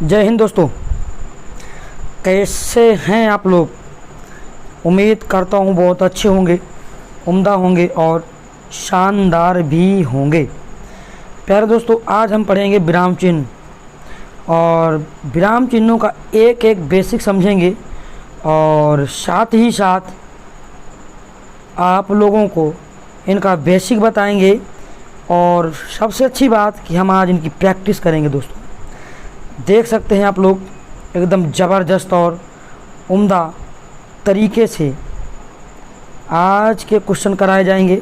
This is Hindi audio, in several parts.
जय हिंद दोस्तों, कैसे हैं आप लोग। उम्मीद करता हूँ बहुत अच्छे होंगे, उम्दा होंगे और शानदार भी होंगे। प्यारे दोस्तों, आज हम पढ़ेंगे विराम चिन्ह और विराम चिन्हों का एक एक बेसिक समझेंगे और साथ ही साथ आप लोगों को इनका बेसिक बताएंगे। और सबसे अच्छी बात कि हम आज इनकी प्रैक्टिस करेंगे। दोस्तों देख सकते हैं आप लोग, एकदम ज़बरदस्त और उम्दा तरीके से आज के क्वेश्चन कराए जाएंगे।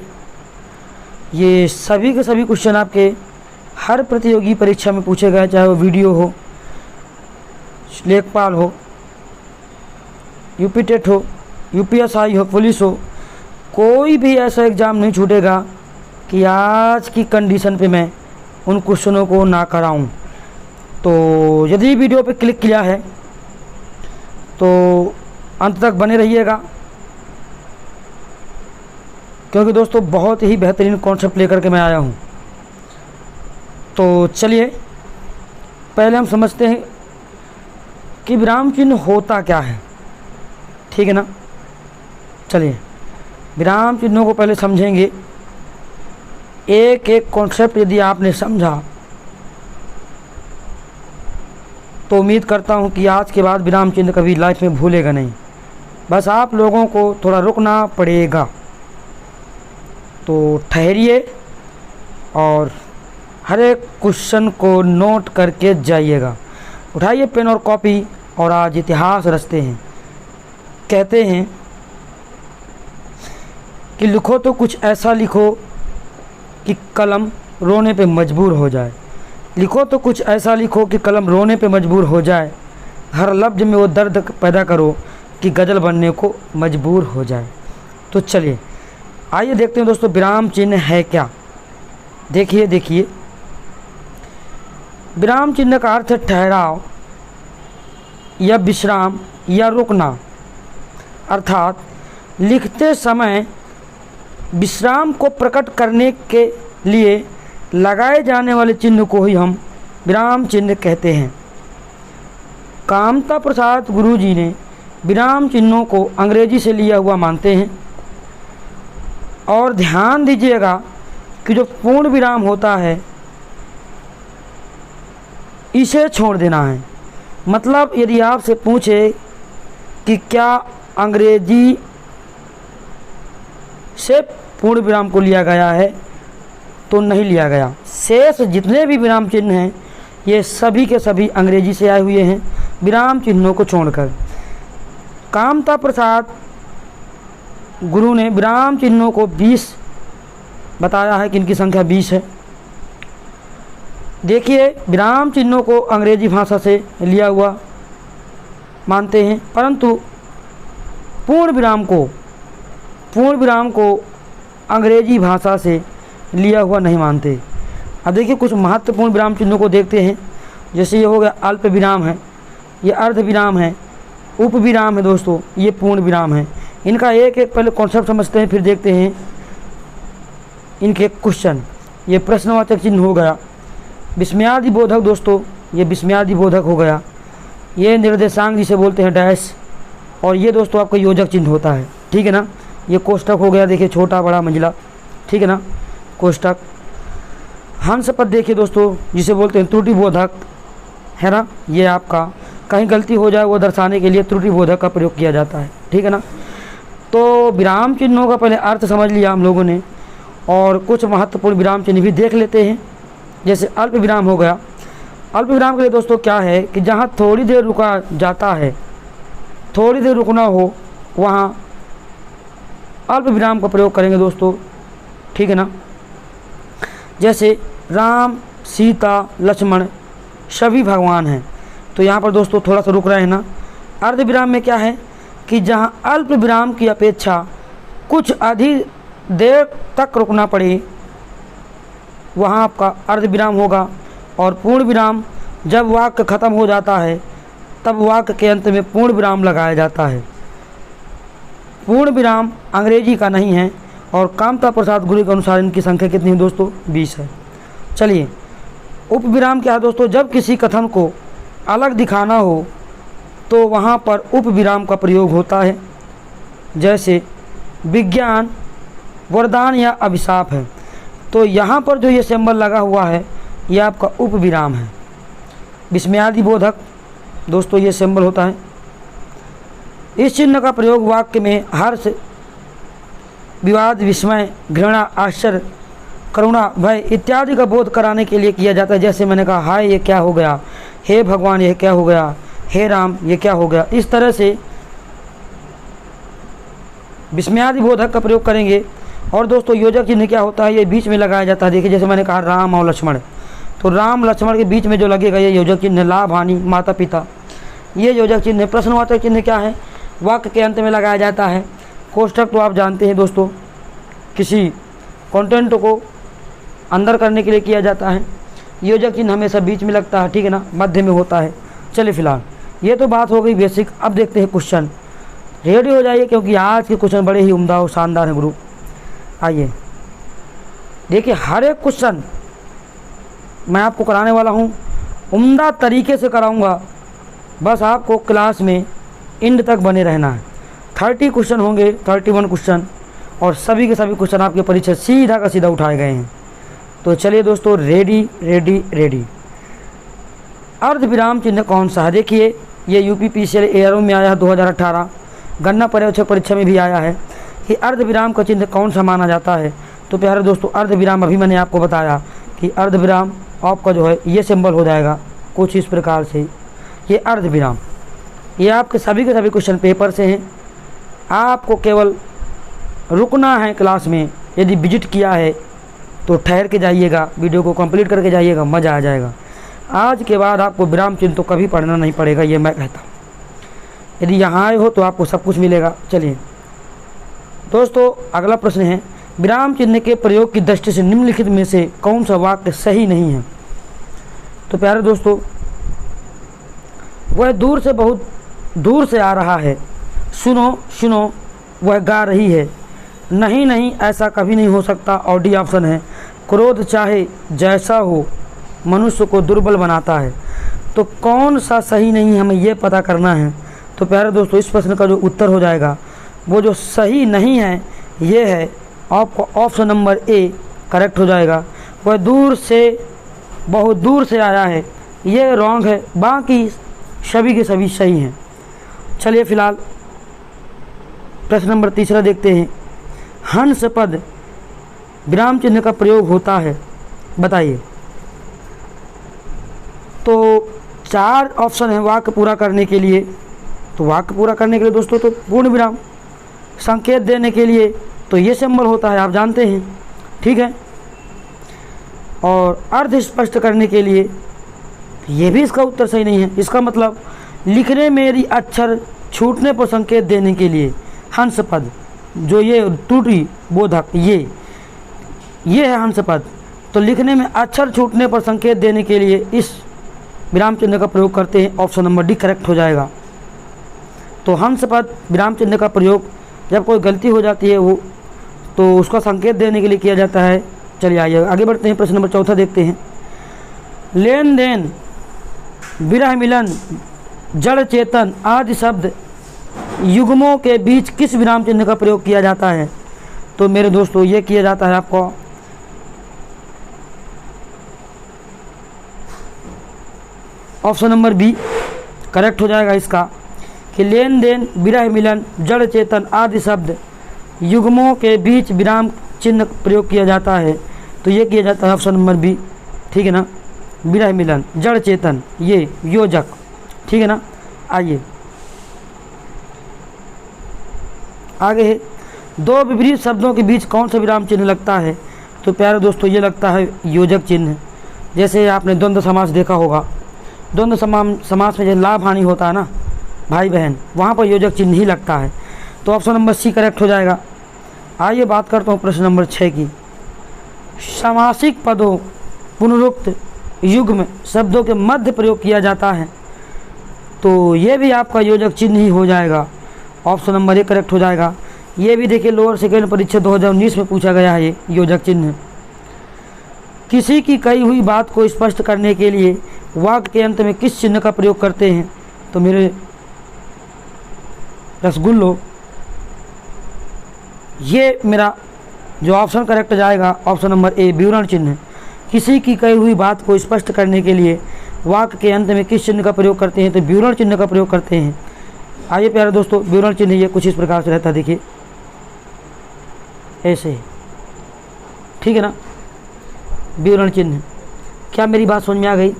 ये सभी के सभी क्वेश्चन आपके हर प्रतियोगी परीक्षा में पूछे गए, चाहे वो वीडियो हो, लेखपाल हो, यूपी टेट हो, यूपीएसआई हो, पुलिस हो, कोई भी ऐसा एग्ज़ाम नहीं छूटेगा कि आज की कंडीशन पे मैं उन क्वेश्चनों को ना कराऊं। तो यदि वीडियो पे क्लिक किया है तो अंत तक बने रहिएगा, क्योंकि दोस्तों बहुत ही बेहतरीन कॉन्सेप्ट लेकर के मैं आया हूं। तो चलिए पहले हम समझते हैं कि विराम चिन्ह होता क्या है, ठीक है ना। चलिए विराम चिन्हों को पहले समझेंगे। एक एक कॉन्सेप्ट यदि आपने समझा तो उम्मीद करता हूं कि आज के बाद विराम चिन्ह कभी लाइफ में भूलेगा नहीं। बस आप लोगों को थोड़ा रुकना पड़ेगा। तो ठहरिए और हर एक क्वेश्चन को नोट करके जाइएगा। उठाइए पेन और कॉपी और आज इतिहास रचते हैं। कहते हैं कि लिखो तो कुछ ऐसा लिखो कि कलम रोने पे मजबूर हो जाए। लिखो तो कुछ ऐसा लिखो कि कलम रोने पे मजबूर हो जाए। हर लफ्ज़ में वो दर्द पैदा करो कि गज़ल बनने को मजबूर हो जाए। तो चलिए आइए देखते हैं दोस्तों विराम चिन्ह है क्या। देखिए विराम चिन्ह का अर्थ है ठहराव या विश्राम या रुकना। अर्थात लिखते समय विश्राम को प्रकट करने के लिए लगाए जाने वाले चिन्ह को ही हम विराम चिन्ह कहते हैं। कामता प्रसाद गुरुजी ने विराम चिन्हों को अंग्रेजी से लिया हुआ मानते हैं। और ध्यान दीजिएगा कि जो पूर्ण विराम होता है इसे छोड़ देना है। मतलब यदि आपसे पूछे कि क्या अंग्रेजी से पूर्ण विराम को लिया गया है, तो नहीं लिया गया। शेष जितने भी विराम चिन्ह हैं ये सभी के सभी अंग्रेजी से आए हुए हैं, विराम चिन्हों को छोड़कर। कामता प्रसाद गुरु ने विराम चिन्हों को 20 बताया है कि इनकी संख्या 20 है। देखिए विराम चिन्हों को अंग्रेजी भाषा से लिया हुआ मानते हैं, परंतु पूर्ण विराम को अंग्रेजी भाषा से लिया हुआ नहीं मानते। अब देखिए कुछ महत्वपूर्ण विराम चिन्हों को देखते हैं। जैसे ये हो गया अल्प विराम है, ये अर्ध विराम है, उप विराम है। दोस्तों ये पूर्ण विराम है। इनका एक एक पहले कॉन्सेप्ट समझते हैं, फिर देखते हैं इनके क्वेश्चन। ये प्रश्नवाचक चिन्ह हो गया। विस्मयादि बोधक, दोस्तों ये विस्मयादि बोधक हो गया। ये निर्देशांक जिसे बोलते हैं डैश। और ये दोस्तों आपका योजक चिन्ह होता है, ठीक है ना। ये कोष्टक हो गया, देखिए छोटा बड़ा मंजिला, ठीक है ना, कोष्टक। हंस पद देखिए दोस्तों जिसे बोलते हैं त्रुटि बोधक, है ना। ये आपका कहीं गलती हो जाए वो दर्शाने के लिए त्रुटि बोधक का प्रयोग किया जाता है, ठीक है ना। तो विराम चिन्हों का पहले अर्थ समझ लिया हम लोगों ने और कुछ महत्वपूर्ण विराम चिन्ह भी देख लेते हैं। जैसे अल्प विराम हो गया। अल्प विराम के लिए दोस्तों क्या है कि जहाँ थोड़ी देर रुका जाता है, थोड़ी देर रुकना हो, वहाँ अल्प विराम का प्रयोग करेंगे दोस्तों, ठीक है ना। जैसे राम, सीता, लक्ष्मण सभी भगवान हैं, तो यहाँ पर दोस्तों थोड़ा सा रुक रहे हैं ना। अर्ध विराम में क्या है कि जहाँ अल्प विराम की अपेक्षा कुछ अधिक देर तक रुकना पड़े, वहाँ आपका अर्ध विराम होगा। और पूर्ण विराम जब वाक्य खत्म हो जाता है तब वाक्य के अंत में पूर्ण विराम लगाया जाता है। पूर्ण विराम अंग्रेजी का नहीं है और कामता प्रसाद गुरु के अनुसार इनकी संख्या कितनी है दोस्तों? 20 है। चलिए उप विराम क्या है दोस्तों? जब किसी कथन को अलग दिखाना हो तो वहाँ पर उपविराम का प्रयोग होता है। जैसे विज्ञान वरदान या अभिशाप है, तो यहाँ पर जो ये सिंबल लगा हुआ है ये आपका उपविराम है। विस्मयादि बोधक दोस्तों ये सिंबल होता है। इस चिन्ह का प्रयोग वाक्य में हर्ष, विवाद, विस्मय, घृणा, आश्चर्य, करुणा, भय इत्यादि का बोध कराने के लिए किया जाता है। जैसे मैंने कहा, हाय ये क्या हो गया, हे भगवान ये क्या हो गया, हे राम ये क्या हो गया। इस तरह से विस्मयादि बोधक का प्रयोग करेंगे। और दोस्तों योजक चिन्ह क्या होता है, ये बीच में लगाया जाता है। देखिए जैसे मैंने कहा राम और लक्ष्मण, तो राम लक्ष्मण के बीच में जो लगेगा ये योजक चिन्ह। लाभ, हानि, माता पिता, ये योजक चिन्ह है। प्रश्नवाचक चिन्ह क्या है, वाक्य के अंत में लगाया जाता है। कोष्ठक तो आप जानते हैं दोस्तों, किसी कंटेंट को अंदर करने के लिए किया जाता है। योजक चिन्ह हमेशा बीच में लगता है, ठीक है ना, मध्य में होता है। चलिए फिलहाल ये तो बात हो गई बेसिक। अब देखते हैं क्वेश्चन। रेडी हो जाइए क्योंकि आज के क्वेश्चन बड़े ही उम्दा और शानदार हैं ग्रुप। आइए देखिए, हर एक क्वेश्चन मैं आपको कराने वाला हूँ, उम्दा तरीके से कराऊंगा। बस आपको क्लास में एंड तक बने रहना है। 30 क्वेश्चन होंगे, 31 क्वेश्चन, और सभी के सभी क्वेश्चन आपके परीक्षा सीधा का सीधा उठाए गए हैं। तो चलिए दोस्तों, रेडी रेडी रेडी। अर्धविराम चिन्ह कौन सा है? देखिए ये यूपीपीसीएल एआरओ में आया है 2018, गणना पर्यवेक्षक परीक्षा में भी आया है कि अर्धविराम का चिन्ह कौन सा माना जाता है। तो प्यारे दोस्तों, अर्धविराम अभी मैंने आपको बताया कि अर्धविराम आपका जो है ये सिंबल हो जाएगा कुछ इस प्रकार से। ये अर्धविराम, ये आपके सभी के सभी क्वेश्चन पेपर से हैं। आपको केवल रुकना है क्लास में। यदि विजिट किया है तो ठहर के जाइएगा, वीडियो को कंप्लीट करके जाइएगा, मज़ा आ जाएगा। आज के बाद आपको विराम चिन्ह तो कभी पढ़ना नहीं पड़ेगा, ये मैं कहता हूँ। यदि यहाँ आए हो तो आपको सब कुछ मिलेगा। चलिए दोस्तों, अगला प्रश्न है, विराम चिन्ह के प्रयोग की दृष्टि से निम्नलिखित में से कौन सा वाक्य सही नहीं है? तो प्यारे दोस्तों, वह दूर से, बहुत दूर से आ रहा है, सुनो सुनो वह गा रही है, नहीं नहीं ऐसा कभी नहीं हो सकता, और डी ऑप्शन है, क्रोध चाहे जैसा हो मनुष्य को दुर्बल बनाता है। तो कौन सा सही नहीं हमें ये पता करना है। तो प्यारे दोस्तों, इस प्रश्न का जो उत्तर हो जाएगा वो जो सही नहीं है ये है आपको ऑप्शन नंबर ए करेक्ट हो जाएगा। वह दूर से, बहुत दूर से आया है, ये रॉन्ग है, बाकी सभी के सभी सही हैं। चलिए फिलहाल प्रश्न नंबर तीसरा देखते हैं। हंस पद विराम चिन्ह का प्रयोग होता है, बताइए। तो 4 ऑप्शन है वाक्य पूरा करने के लिए। तो वाक्य पूरा करने के लिए दोस्तों तो पूर्ण विराम, संकेत देने के लिए तो ये सिंबल होता है, आप जानते हैं, ठीक है। और अर्थ स्पष्ट करने के लिए ये भी इसका उत्तर सही नहीं है। इसका मतलब लिखने में यदि अक्षर छूटने पर संकेत देने के लिए हंस पद, जो ये त्रुटि बोधक ये है हंस पद। तो लिखने में अक्षर छूटने पर संकेत देने के लिए इस विराम चिन्ह का प्रयोग करते हैं। ऑप्शन नंबर डी करेक्ट हो जाएगा। तो हंस पद विराम चिन्ह का प्रयोग जब कोई गलती हो जाती है वो तो उसका संकेत देने के लिए किया जाता है। चलिए आइए आगे बढ़ते हैं। प्रश्न नंबर चौथा देखते हैं। लेन देन, विरह मिलन, जड़ चेतन आदि शब्द युग्मों के बीच किस विराम चिन्ह का प्रयोग किया जाता है? तो मेरे दोस्तों ये किया जाता है आपको ऑप्शन नंबर बी करेक्ट हो जाएगा इसका, कि लेन देन, विरह मिलन, जड़ चेतन आदि शब्द युग्मों के बीच विराम चिन्ह प्रयोग किया जाता है। तो ये किया जाता है ऑप्शन नंबर बी, ठीक है ना। विरह मिलन, जड़ चेतन ये योजक, ठीक है ना। आइए आगे है, दो विपरीत शब्दों के बीच कौन सा विराम चिन्ह लगता है? तो प्यारे दोस्तों ये लगता है योजक चिन्ह। जैसे आपने द्वंद्व समास देखा होगा, द्वंद्व समास में जो लाभ हानि होता है ना भाई बहन, वहाँ पर योजक चिन्ह ही लगता है। तो ऑप्शन नंबर सी करेक्ट हो जाएगा। आइए बात करता हूँ प्रश्न नंबर 6 की। समासिक पदों पुनरुक्त युग्म शब्दों के मध्य प्रयोग किया जाता है, तो ये भी आपका योजक चिन्ह ही हो जाएगा। ऑप्शन नंबर ए करेक्ट हो जाएगा। ये भी देखिए लोअर सेकेंड परीक्षा 2019 में पूछा गया है ये योजक चिन्ह। किसी की कही हुई बात को स्पष्ट करने के लिए वाक्य के अंत में किस चिन्ह का प्रयोग करते हैं? तो मेरे रसगुल्लो, ये मेरा जो ऑप्शन करेक्ट जाएगा ऑप्शन नंबर ए, विवरण चिन्ह। किसी की कही हुई बात को स्पष्ट करने के लिए वाक्य के अंत में किस चिन्ह का प्रयोग करते हैं? तो विवरण चिन्ह का प्रयोग करते हैं। आइए प्यारे दोस्तों, विवरण चिन्ह ये कुछ इस प्रकार से रहता है, देखिए ऐसे, ठीक है ना। विवरण चिन्ह, क्या मेरी बात समझ में आ गई?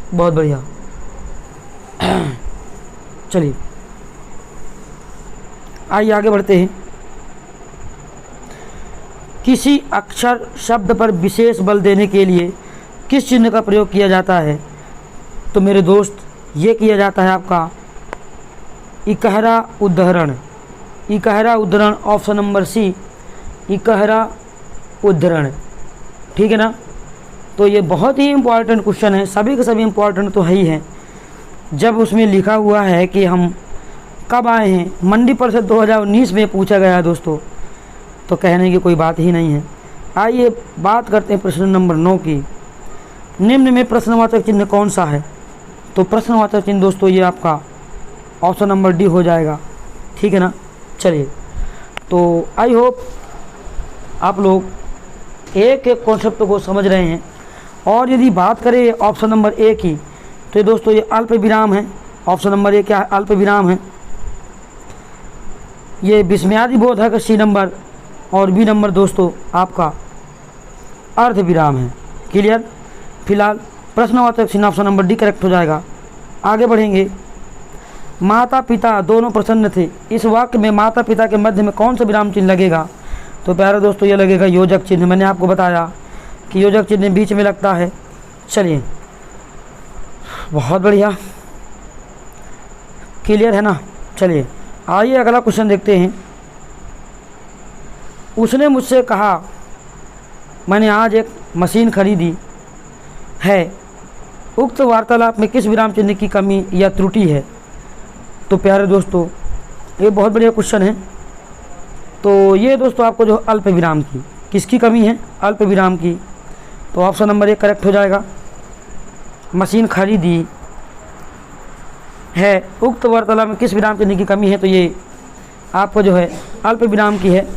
बहुत बढ़िया। चलिए आइए आगे बढ़ते हैं। किसी अक्षर शब्द पर विशेष बल देने के लिए किस चिन्ह का प्रयोग किया जाता है? तो मेरे दोस्त ये किया जाता है आपका इकहरा उद्धरण। इकहरा उद्धरण, ऑप्शन नंबर सी, इकहरा उद्धरण, ठीक है ना। तो ये बहुत ही इम्पॉर्टेंट क्वेश्चन है, सभी के सभी इम्पॉर्टेंट तो है ही है। जब उसमें लिखा हुआ है कि हम कब आए हैं, मंडी परिषद 2019 में पूछा गया है दोस्तों, तो कहने की कोई बात ही नहीं है। आइए बात करते हैं प्रश्न नंबर 9 की। निम्न में प्रश्नवाचक चिन्ह कौन सा है? तो प्रश्नवाचक चिन्ह दोस्तों ये आपका ऑप्शन नंबर डी हो जाएगा, ठीक है ना। चलिए, तो आई होप आप लोग एक एक कॉन्सेप्ट को समझ रहे हैं। और यदि बात करें ऑप्शन नंबर ए की, तो दोस्तों ये अल्प विराम है। ऑप्शन नंबर ए क्या है? अल्प विराम है। ये विस्मयादि बोधक सी नंबर, और बी नंबर दोस्तों आपका अर्ध विराम है। क्लियर? फिलहाल प्रश्नवाचक चिन्ह ऑप्शन नंबर डी करेक्ट हो जाएगा। आगे बढ़ेंगे। माता पिता दोनों प्रसन्न थे, इस वाक्य में माता पिता के मध्य में कौन सा विराम चिन्ह लगेगा? तो प्यारे दोस्तों ये लगेगा योजक चिन्ह। मैंने आपको बताया कि योजक चिन्ह बीच में लगता है। चलिए, बहुत बढ़िया, क्लियर है ना। चलिए आइए अगला क्वेश्चन देखते हैं। उसने मुझसे कहा मैंने आज एक मशीन खरीदी है, उक्त वार्तालाप में किस विराम चिन्ह की कमी या त्रुटि है? तो प्यारे दोस्तों ये बहुत बढ़िया क्वेश्चन है। तो ये दोस्तों आपको जो अल्प विराम की, किसकी कमी है? अल्प विराम की। तो ऑप्शन नंबर 1 करेक्ट हो जाएगा। मशीन खरीदी है, उक्त वार्तालाप में किस विराम चिन्ह की कमी है? तो ये आपको जो है अल्प विराम की है।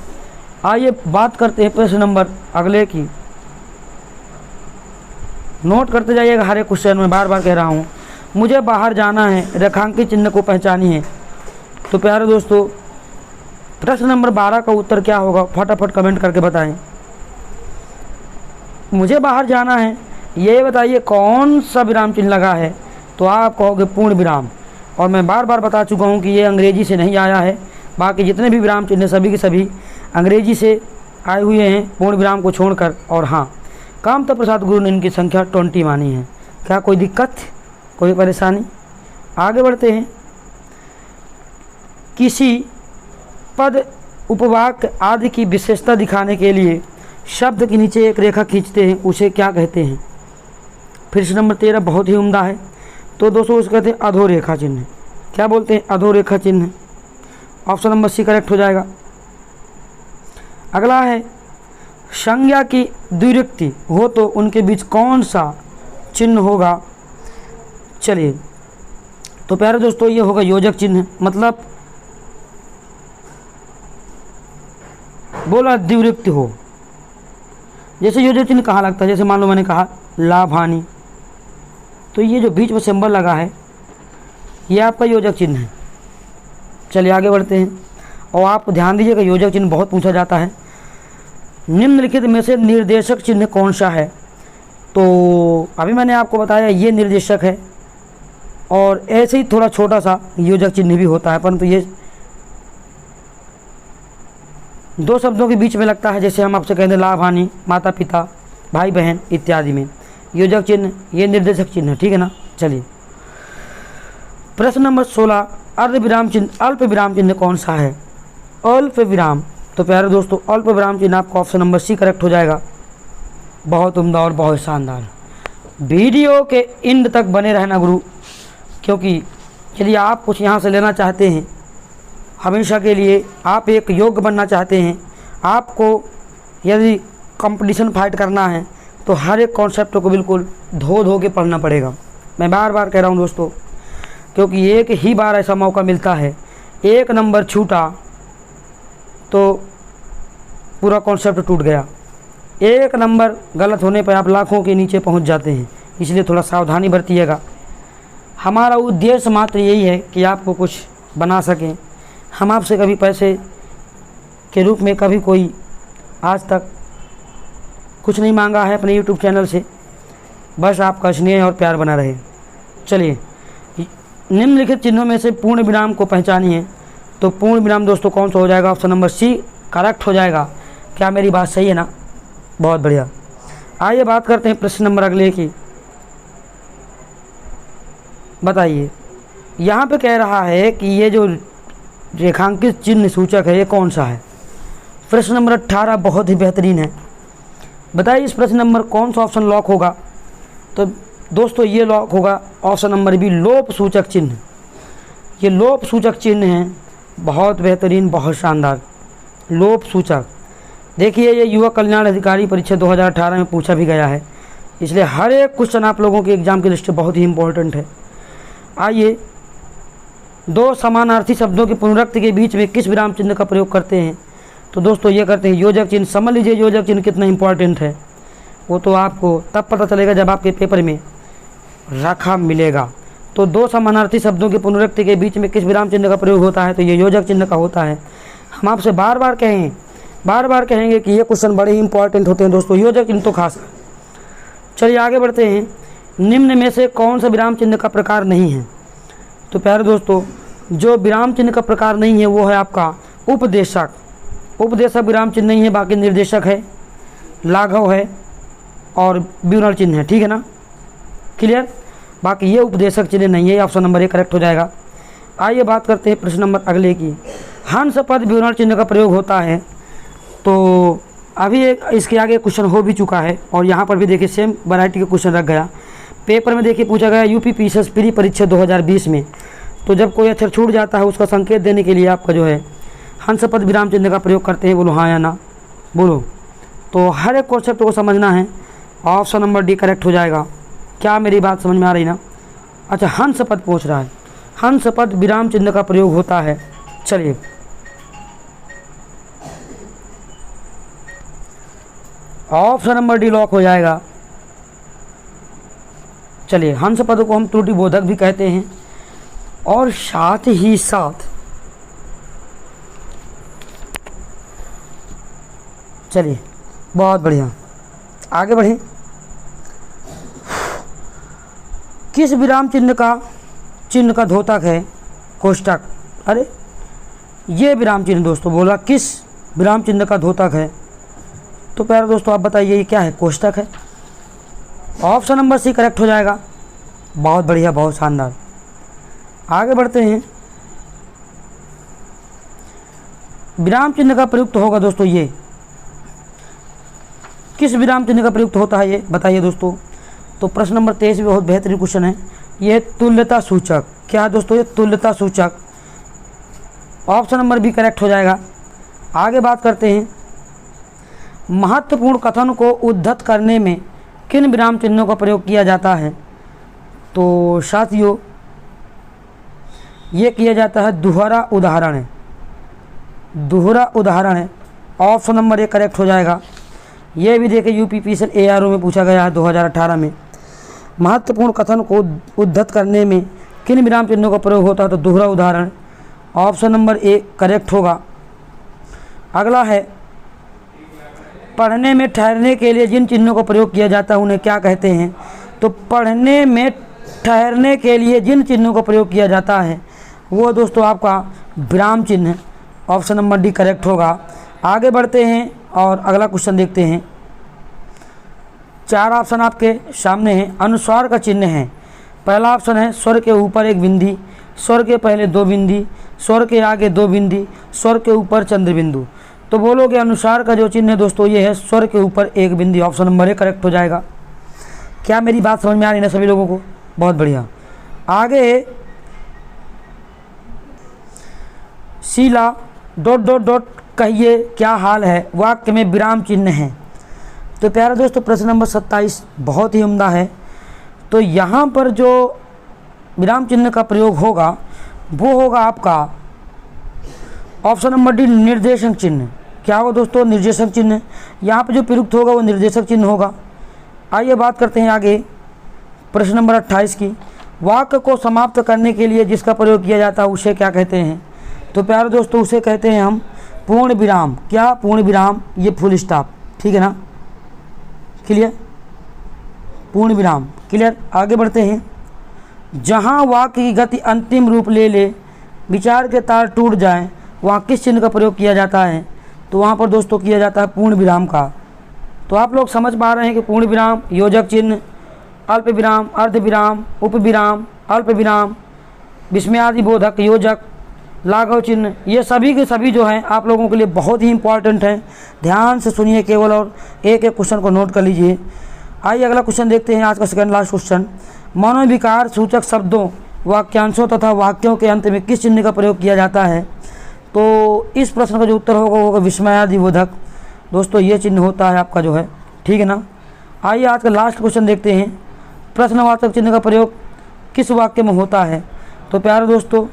आइए बात करते हैं प्रश्न नंबर अगले की। नोट करते जाइएगा हर एक क्वेश्चन में, बार बार कह रहा हूँ। मुझे बाहर जाना है, रेखांकित चिन्ह को पहचानिए। तो प्यारे दोस्तों प्रश्न नंबर 12 का उत्तर क्या होगा? फटाफट कमेंट करके बताएं। मुझे बाहर जाना है, ये बताइए कौन सा विराम चिन्ह लगा है? तो आप कहोगे पूर्ण विराम। और मैं बार बार बता चुका हूँ कि ये अंग्रेजी से नहीं आया है, बाकी जितने भी विराम चिन्ह सभी के सभी अंग्रेजी से आए हुए हैं, पूर्ण विराम को छोड़कर। और हाँ, कामता प्रसाद गुरु ने इनकी संख्या 20 मानी है। क्या कोई दिक्कत, कोई परेशानी? आगे बढ़ते हैं। किसी पद, उपवाक्य आदि की विशेषता दिखाने के लिए शब्द के नीचे एक रेखा खींचते हैं, उसे क्या कहते हैं? प्रश्न नंबर 13 बहुत ही उम्दा है। तो दोस्तों उसे कहते हैं अधोरेखा चिन्ह। क्या बोलते हैं? अधोरेखा चिन्ह। ऑप्शन नंबर सी करेक्ट हो जाएगा। अगला है, संज्ञा की द्विरुक्ति हो तो उनके बीच कौन सा चिन्ह होगा? चलिए, तो प्यारे दोस्तों ये होगा योजक चिन्ह। मतलब बोला द्विरुक्ति हो, जैसे योजक चिन्ह कहाँ लगता है? जैसे मान लो मैंने कहा लाभ हानि, तो ये जो बीच में सिंबल लगा है ये आपका योजक चिन्ह है। चलिए आगे बढ़ते हैं। और आप ध्यान दीजिएगा योजक चिन्ह बहुत पूछा जाता है। निम्नलिखित में से निर्देशक चिन्ह कौन सा है? तो अभी मैंने आपको बताया ये निर्देशक है, और ऐसे ही थोड़ा छोटा सा योजक चिन्ह भी होता है, परंतु ये दो शब्दों के बीच में लगता है। जैसे हम आपसे कहते हैं लाभ हानि, माता पिता, भाई बहन इत्यादि में योजक चिन्ह, ये निर्देशक चिन्ह, ठीक है ना। चलिए प्रश्न नंबर 16, अर्ध विराम चिन्ह, अल्प विराम चिन्ह कौन सा है? अल्प विराम। तो प्यारे दोस्तों अल्प विराम चिन्ह आपका ऑप्शन नंबर सी करेक्ट हो जाएगा। बहुत उम्दा और बहुत शानदार। वीडियो के एंड तक बने रहना गुरु, क्योंकि यदि आप कुछ यहाँ से लेना चाहते हैं, हमेशा के लिए आप एक योग्य बनना चाहते हैं, आपको यदि कंपटीशन फाइट करना है, तो हर एक कॉन्सेप्ट को बिल्कुल धो धो के पढ़ना पड़ेगा। मैं बार बार कह रहा हूँ दोस्तों, क्योंकि एक ही बार ऐसा मौका मिलता है, एक नंबर छूटा तो पूरा कॉन्सेप्ट टूट गया। एक नंबर गलत होने पर आप लाखों के नीचे पहुंच जाते हैं, इसलिए थोड़ा सावधानी बरतिएगा। हमारा उद्देश्य मात्र यही है कि आपको कुछ बना सकें। हम आपसे कभी पैसे के रूप में कभी कोई आज तक कुछ नहीं मांगा है अपने YouTube चैनल से, बस आपका स्नेह और प्यार बना रहे। चलिए, निम्नलिखित चिन्हों में से पूर्ण विराम को पहचानिए। तो पूर्ण विराम दोस्तों कौन सा हो जाएगा? ऑप्शन नंबर सी करेक्ट हो जाएगा। क्या मेरी बात सही है ना? बहुत बढ़िया। आइए बात करते हैं प्रश्न नंबर अगले की। बताइए, यहाँ पे कह रहा है कि ये जो रेखांकित चिन्ह सूचक है ये कौन सा है? प्रश्न नंबर 18 बहुत ही बेहतरीन है। बताइए इस प्रश्न नंबर कौन सा ऑप्शन लॉक होगा? तो दोस्तों ये लॉक होगा ऑप्शन नंबर बी, लोप सूचक चिन्ह। ये लोप सूचक चिन्ह है, बहुत बेहतरीन, बहुत शानदार। लोप सूचक, देखिए ये युवा कल्याण अधिकारी परीक्षा 2018 में पूछा भी गया है, इसलिए हर एक क्वेश्चन आप लोगों के एग्जाम की दृष्टि बहुत ही इंपॉर्टेंट है। आइए, दो समानार्थी शब्दों के पुनरुक्ति के बीच में किस विराम चिन्ह का प्रयोग करते हैं? तो दोस्तों ये करते हैं योजक चिन्ह। समझ लीजिए योजक चिन्ह कितना इंपॉर्टेंट है, वो तो आपको तब पता चलेगा जब आपके पेपर में रखा मिलेगा। तो दो समानार्थी शब्दों के पुनरुक्ति के बीच में किस विराम चिन्ह का प्रयोग होता है? तो ये योजक चिन्ह का होता है। हम आपसे बार बार कहेंगे कि ये क्वेश्चन बड़े ही इंपॉर्टेंट होते हैं दोस्तों, योजक चिन्ह तो खास। चलिए आगे बढ़ते हैं। निम्न में से कौन सा विराम चिन्ह का प्रकार नहीं है? तो प्यारे दोस्तों, जो विराम चिन्ह का प्रकार नहीं है वो है आपका उपदेशक। उपदेशक विराम चिन्ह नहीं है, बाकी निर्देशक है, लाघव है और विवरण चिन्ह है। ठीक है ना, क्लियर? बाकी ये उपदेशक चिन्ह नहीं है। ऑप्शन नंबर 1 करेक्ट हो जाएगा। आइए बात करते हैं प्रश्न नंबर अगले की। हंस पद विवरण चिन्ह का प्रयोग होता है। तो अभी एक इसके आगे क्वेश्चन हो भी चुका है और यहाँ पर भी देखिए सेम वैरायटी का क्वेश्चन रख गया। पेपर में देखिए पूछा गया यूपी पीसीएस प्री परीक्षा 2020 में। तो जब कोई अक्षर छूट जाता है उसका संकेत देने के लिए आपका जो है हंस पद विराम चिन्ह का प्रयोग करते हैं। बोलो हाँ या ना, बोलो। तो हर एक कॉन्सेप्ट को समझना है। ऑप्शन नंबर डी करेक्ट हो जाएगा। क्या मेरी बात समझ में आ रही ना? अच्छा, हंस पद पूछ रहा है, हंस पद विराम चिन्ह का प्रयोग होता है। चलिए, ऑप्शन नंबर डी लॉक हो जाएगा। चलिए, हंस पद को हम त्रुटि बोधक भी कहते हैं और साथ ही साथ चलिए बहुत बढ़िया आगे बढ़ें। किस विराम चिन्ह का द्योतक है? कोष्ठक। अरे ये विराम चिन्ह दोस्तों बोला किस विराम चिन्ह का द्योतक है? तो प्यारे दोस्तों आप बताइए ये क्या है? कोष्ठक है। ऑप्शन नंबर सी करेक्ट हो जाएगा। बहुत बढ़िया, बहुत शानदार। आगे बढ़ते हैं। विराम चिन्ह का प्रयुक्त होगा दोस्तों ये किस विराम चिन्ह का प्रयुक्त होता है ये बताइए दोस्तों। तो प्रश्न नंबर 23 भी बहुत बेहतरीन क्वेश्चन है। ये तुल्यता सूचक। क्या है दोस्तों? ये तुल्यता सूचक। ऑप्शन नंबर बी करेक्ट हो जाएगा। आगे बात करते हैं। महत्वपूर्ण कथन को उद्धत करने में किन विराम चिन्हों का प्रयोग किया जाता है? तो साथियों ये किया जाता है दोहरा उदाहरण है। दोहरा उदाहरण है। ऑप्शन नंबर 1 करेक्ट हो जाएगा। ये भी देखिए यूपी पीसीएस एआरओ में पूछा गया है 2018 में। महत्वपूर्ण कथन को उद्धत करने में किन विराम चिन्हों का प्रयोग होता है? तो दोहरा उदाहरण। ऑप्शन नंबर 1 करेक्ट होगा। अगला है पढ़ने में ठहरने के लिए जिन चिन्हों का प्रयोग किया जाता है उन्हें क्या कहते हैं? तो पढ़ने में ठहरने के लिए जिन चिन्हों का प्रयोग किया जाता है वो दोस्तों आपका विराम चिन्ह। ऑप्शन नंबर डी करेक्ट होगा। आगे बढ़ते हैं और अगला क्वेश्चन देखते हैं। 4 ऑप्शन आपके सामने हैं। अनुस्वार का चिन्ह है। पहला ऑप्शन है स्वर के ऊपर एक बिंदी, स्वर के पहले 2 बिंदी, स्वर के आगे 2 बिंदी, स्वर के ऊपर चंद्र बिंदु। तो बोलोगे अनुस्वार का जो चिन्ह है दोस्तों ये है स्वर के ऊपर एक बिंदी। ऑप्शन नंबर 1 करेक्ट हो जाएगा। क्या मेरी बात समझ में आ रही है ना सभी लोगों को? बहुत बढ़िया। आगे शीला ... कहिए क्या हाल है वाक्य में विराम चिन्ह है। तो प्यारे दोस्तों प्रश्न नंबर 27 बहुत ही उम्दा है। तो यहाँ पर जो विराम चिन्ह का प्रयोग होगा वो होगा आपका ऑप्शन नंबर डी, निर्देशक चिन्ह। क्या होगा दोस्तों? निर्देशक चिन्ह। यहाँ पर जो प्रयुक्त होगा वो निर्देशक चिन्ह होगा। आइए बात करते हैं आगे प्रश्न नंबर 28 की। वाक्य को समाप्त करने के लिए जिसका प्रयोग किया जाता है उसे क्या कहते हैं? तो प्यारे दोस्तों उसे कहते हैं हम पूर्ण विराम। क्या? पूर्ण विराम, ये फुल स्टॉप, ठीक है ना? क्लियर? पूर्ण विराम, क्लियर। आगे बढ़ते हैं। जहाँ वाक्य की गति अंतिम रूप ले ले, विचार के तार टूट जाएं, वहाँ किस चिन्ह का प्रयोग किया जाता है? तो वहाँ पर दोस्तों किया जाता है पूर्ण विराम का। तो आप लोग समझ पा रहे हैं कि पूर्ण विराम, योजक चिन्ह, अल्प विराम, अर्ध विराम, उप विराम, अल्प विराम, विस्मयादि बोधक, योजक, लाघव चिन्ह, ये सभी के सभी जो हैं आप लोगों के लिए बहुत ही इंपॉर्टेंट हैं। ध्यान से सुनिए केवल और एक एक क्वेश्चन को नोट कर लीजिए। आइए अगला क्वेश्चन देखते हैं, आज का सेकंड लास्ट क्वेश्चन। मनोविकार सूचक शब्दों, वाक्यांशों तथा वाक्यों के अंत में किस चिन्ह का प्रयोग किया जाता है? तो इस प्रश्न का जो उत्तर होगा विस्मयादि बोधक। दोस्तों ये चिन्ह होता है आपका जो है, ठीक है ना? आइए आज का लास्ट क्वेश्चन देखते हैं। प्रश्नवाचक चिन्ह का प्रयोग किस वाक्य में होता है? तो प्यारे दोस्तों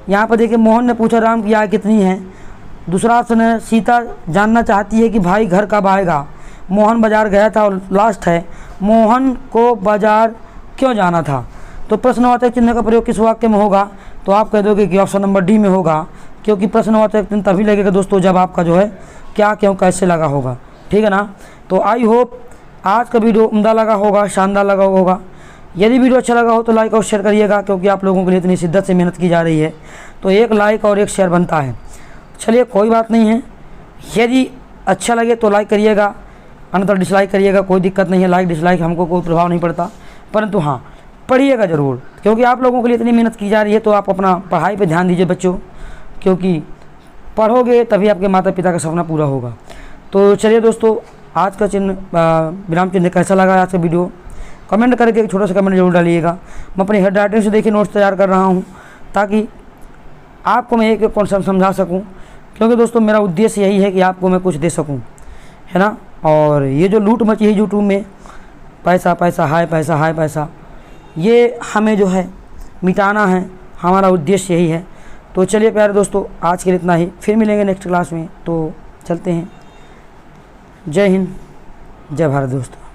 यहाँ पर देखिए, मोहन ने पूछा राम की आय कितनी है। दूसरा ऑप्शन है सीता जानना चाहती है कि भाई घर कब आएगा। मोहन बाजार गया था। और लास्ट है मोहन को बाजार क्यों जाना था। तो प्रश्नवाचक चिन्ह का प्रयोग किस वाक्य में होगा? तो आप कह दोगे कि ऑप्शन नंबर डी में होगा, क्योंकि प्रश्नवाचक चिन्ह तभी लगेगा दोस्तों जब आपका जो है क्या, क्यों, कैसे लगा होगा, ठीक है ना? तो आई होप आज का वीडियो उम्दा लगा होगा, शानदार लगा होगा। यदि वीडियो अच्छा लगा हो तो लाइक और शेयर करिएगा, क्योंकि आप लोगों के लिए इतनी शिद्दत से मेहनत की जा रही है तो एक लाइक और एक शेयर बनता है। चलिए कोई बात नहीं है, यदि अच्छा लगे तो लाइक करिएगा, अन्यथा डिसलाइक करिएगा, कोई दिक्कत नहीं है। लाइक डिसलाइक हमको कोई प्रभाव नहीं पड़ता, परंतु हाँ पढ़िएगा ज़रूर, क्योंकि आप लोगों के लिए इतनी मेहनत की जा रही है। तो आप अपना पढ़ाई पर ध्यान दीजिए बच्चों, क्योंकि पढ़ोगे तभी आपके माता पिता का सपना पूरा होगा। तो चलिए दोस्तों, आज का चिन्ह विराम चिन्ह कैसा लगा आज का वीडियो, कमेंट करके एक छोटा सा कमेंट जरूर डालिएगा। मैं अपनी हेड राइटिंग से देखिए नोट्स तैयार कर रहा हूँ, ताकि आपको मैं एक एक कॉन्सेप्ट समझा सकूँ, क्योंकि दोस्तों मेरा उद्देश्य यही है कि आपको मैं कुछ दे सकूँ, है ना? और ये जो लूट मची है यूट्यूब में, पैसा पैसा हाय पैसा हाय पैसा, ये हमें जो है मिटाना है, हमारा उद्देश्य यही है। तो चलिए प्यारे दोस्तों, आज के लिए इतना ही, फिर मिलेंगे नेक्स्ट क्लास में। तो चलते हैं। जय हिंद, जय भारत दोस्तों।